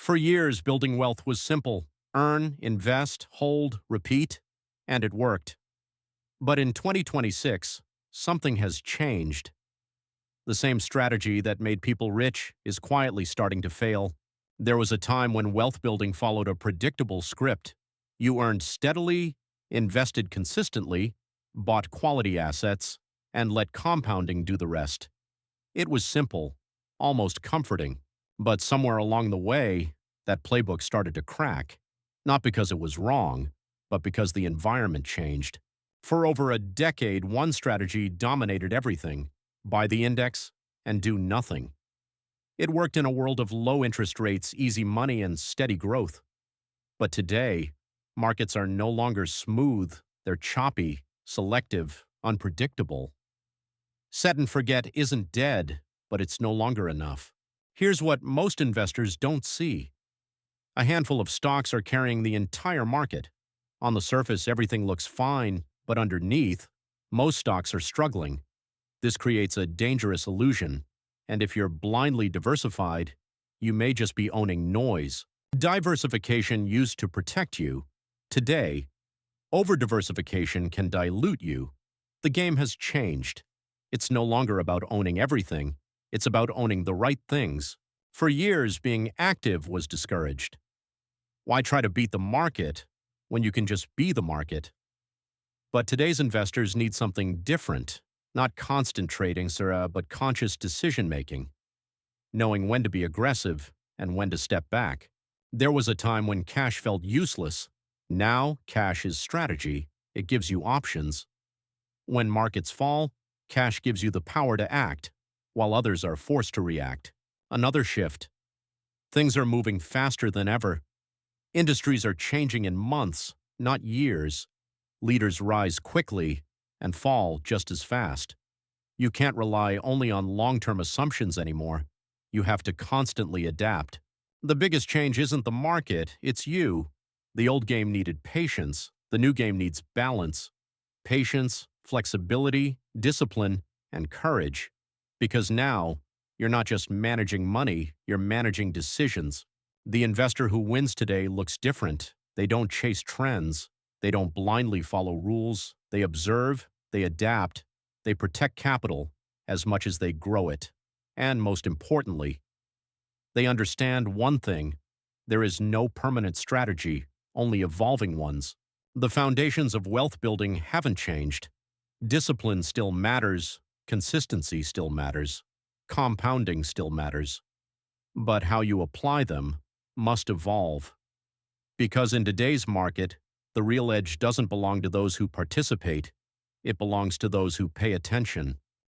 For years, building wealth was simple: earn, invest, hold, repeat, and it worked. But in 2026, something has changed. The same strategy that made people rich is quietly starting to fail. There was a time when wealth building followed a predictable script. You earned steadily, invested consistently, bought quality assets, and let compounding do the rest. It was simple, almost comforting. But somewhere along the way, that playbook started to crack. Not because it was wrong, but because the environment changed. For over a decade, one strategy dominated everything: buy the index and do nothing. It worked in a world of low interest rates, easy money, and steady growth. But today, markets are no longer smooth, they're choppy, selective, unpredictable. Set and forget isn't dead, but it's no longer enough. Here's what most investors don't see. A handful of stocks are carrying the entire market. On the surface, everything looks fine, but underneath, most stocks are struggling. This creates a dangerous illusion, and if you're blindly diversified, you may just be owning noise. Diversification used to protect you. Today, over-diversification can dilute you. The game has changed. It's no longer about owning everything. It's about owning the right things. For years, being active was discouraged. Why try to beat the market when you can just be the market? But today's investors need something different, not constant trading, sir, but conscious decision-making, knowing when to be aggressive and when to step back. There was a time when cash felt useless. Now, cash is strategy. It gives you options. When markets fall, cash gives you the power to act, while others are forced to react. Another shift. Things are moving faster than ever. Industries are changing in months, not years. Leaders rise quickly and fall just as fast. You can't rely only on long-term assumptions anymore. You have to constantly adapt. The biggest change isn't the market, it's you. The old game needed patience. The new game needs balance. Patience, flexibility, discipline, and courage. Because now, you're not just managing money, you're managing decisions. The investor who wins today looks different. They don't chase trends. They don't blindly follow rules. They observe, they adapt, they protect capital as much as they grow it. And most importantly, they understand one thing: there is no permanent strategy, only evolving ones. The foundations of wealth building haven't changed. Discipline still matters, consistency still matters, compounding still matters. But how you apply them must evolve. Because in today's market, the real edge doesn't belong to those who participate, it belongs to those who pay attention.